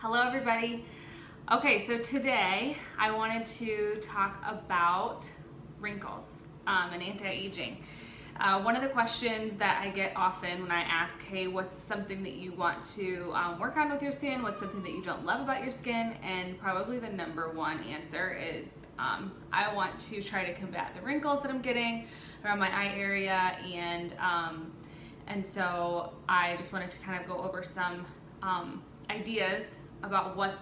Hello everybody. Okay, so today I wanted to talk about wrinkles and anti-aging. One of the questions that I get often when I ask, hey, what's something that you want to work on with your skin? What's something that you don't love about your skin? And probably the number one answer is I want to try to combat the wrinkles that I'm getting around my eye area, and so I just wanted to kind of go over some ideas about what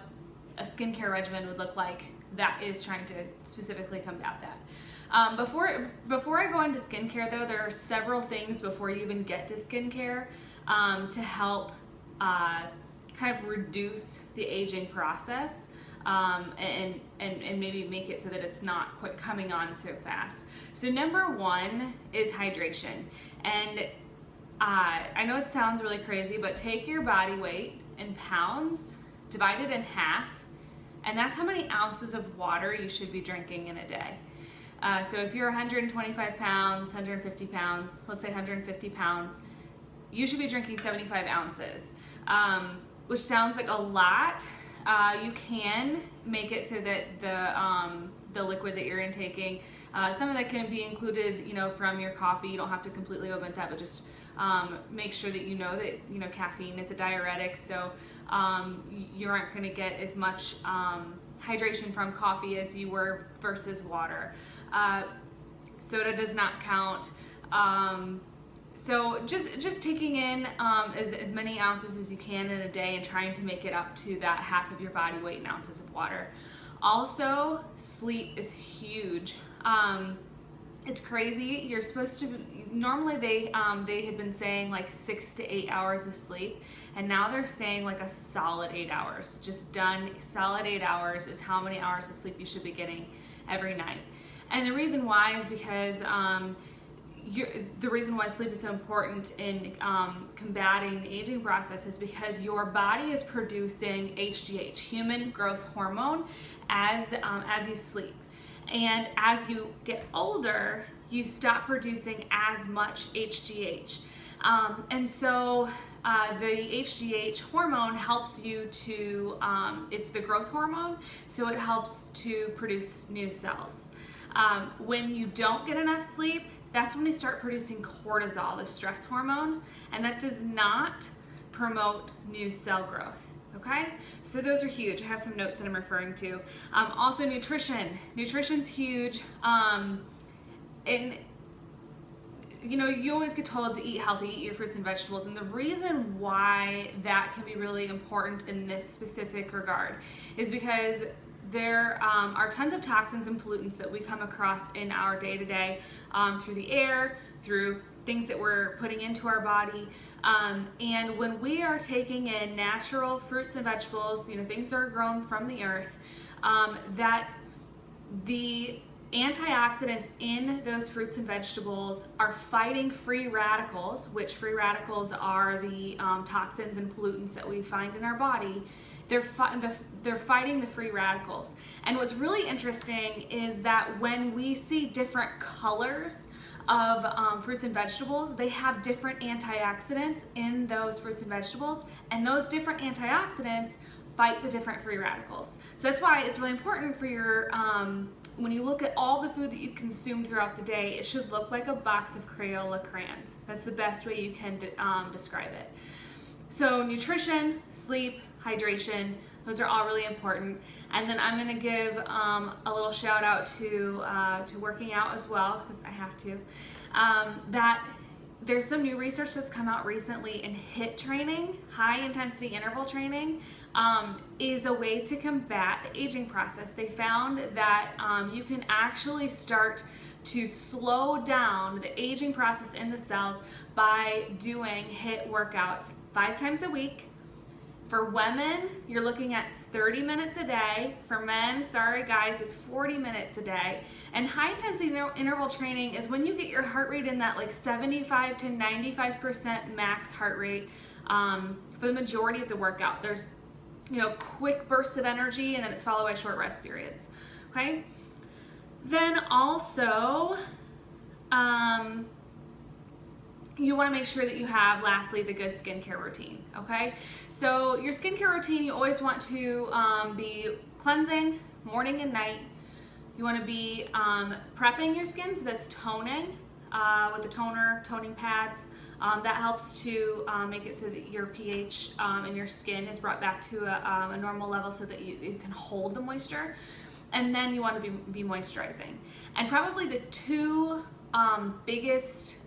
a skincare regimen would look like that is trying to specifically combat that. Before I go into skincare though, there are several things before you even get to skincare to help kind of reduce the aging process and maybe make it so that it's not quite coming on so fast. So number one is hydration. And I know it sounds really crazy, but take your body weight in pounds, divide it in half, and that's how many ounces of water you should be drinking in a day. So if you're 125 pounds, 150 pounds, let's say 150 pounds, you should be drinking 75 ounces, which sounds like a lot. You can make it so that the liquid that you're intaking, some of that can be included, from your coffee. You don't have to completely omit that, but just make sure that you know that caffeine is a diuretic, so you aren't going to get as much hydration from coffee as you were versus water. Soda does not count. So just taking in as many ounces as you can in a day and trying to make it up to that half of your body weight in ounces of water. Also, sleep is huge. It's crazy. You're supposed to, normally they had been saying like 6 to 8 hours of sleep, and now they're saying like a solid 8 hours. Just done, solid 8 hours is how many hours of sleep you should be getting every night. And the reason why is because the reason why sleep is so important in combating the aging process is because your body is producing HGH, human growth hormone, as you sleep. And as you get older, you stop producing as much HGH. And so the HGH hormone helps you to, it's the growth hormone, so it helps to produce new cells. When you don't get enough sleep, that's when you start producing cortisol, the stress hormone, and that does not promote new cell growth. Okay, so those are huge. I have some notes that I'm referring to. Also, nutrition. Nutrition's huge. And you always get told to eat healthy, eat your fruits and vegetables. And the reason why that can be really important in this specific regard is because there are tons of toxins and pollutants that we come across in our day-to-day through the air, through things that we're putting into our body, and when we are taking in natural fruits and vegetables, things that are grown from the earth, that the antioxidants in those fruits and vegetables are fighting free radicals, which free radicals are the toxins and pollutants that we find in our body. They're fighting the free radicals. And what's really interesting is that when we see different colors of fruits and vegetables, they have different antioxidants in those fruits and vegetables, and those different antioxidants fight the different free radicals. So that's why it's really important for your, when you look at all the food that you consume throughout the day, it should look like a box of Crayola crayons. That's the best way you can describe it. So nutrition, sleep, hydration, those are all really important. And then I'm gonna give a little shout out to working out as well, because I have to. That there's some new research that's come out recently in HIIT training, high intensity interval training, is a way to combat the aging process. They found that you can actually start to slow down the aging process in the cells by doing HIIT workouts 5 times a week. For women, you're looking at 30 minutes a day. For men, sorry guys, it's 40 minutes a day. And high intensity interval training is when you get your heart rate in that like 75 to 95% max heart rate for the majority of the workout. There's quick bursts of energy, and then it's followed by short rest periods. Okay? Then also, you want to make sure that you have, lastly, the good skincare routine, okay? So your skincare routine, you always want to be cleansing morning and night. You want to be prepping your skin, so that's toning with the toning pads. That helps to make it so that your pH in your skin is brought back to a normal level so that you can hold the moisture. And then you want to be moisturizing. And probably the two biggest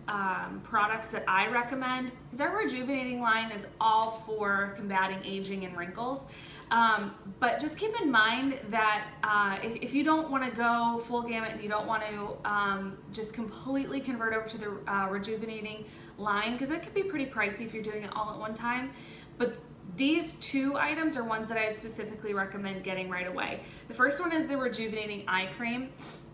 products that I recommend, because our rejuvenating line is all for combating aging and wrinkles. But just keep in mind that if you don't want to go full gamut and you don't want to just completely convert over to the rejuvenating line, because it could be pretty pricey if you're doing it all at one time, but these two items are ones that I'd specifically recommend getting right away. The first one is the rejuvenating eye cream.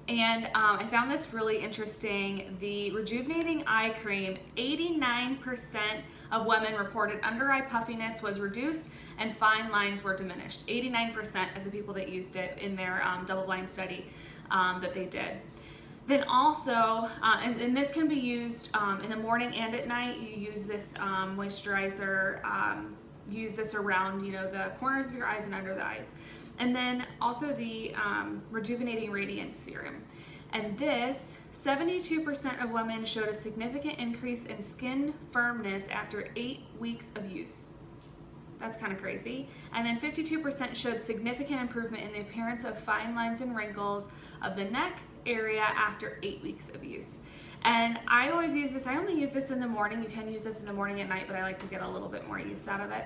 And I found this really interesting. The rejuvenating eye cream, 89% of women reported under eye puffiness was reduced and fine lines were diminished. 89% of the people that used it in their double-blind study that they did. Then also, and this can be used in the morning and at night. You use this moisturizer, use this around, you know, the corners of your eyes and under the eyes. And then also the Rejuvenating Radiance Serum. And this, 72% of women showed a significant increase in skin firmness after 8 weeks of use. That's kind of crazy. And then 52% showed significant improvement in the appearance of fine lines and wrinkles of the neck area after 8 weeks of use. And I always use this, I only use this in the morning. You can use this in the morning and night, but I like to get a little bit more use out of it.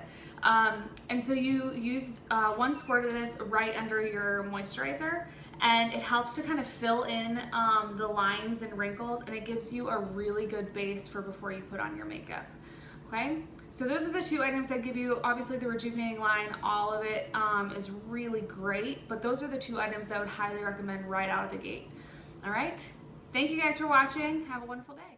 And so you use 1 squirt of this right under your moisturizer, and it helps to kind of fill in the lines and wrinkles, and it gives you a really good base for before you put on your makeup, okay? So those are the 2 items I'd give you. Obviously the rejuvenating line, all of it is really great, but those are the 2 items that I would highly recommend right out of the gate, all right? Thank you guys for watching. Have a wonderful day.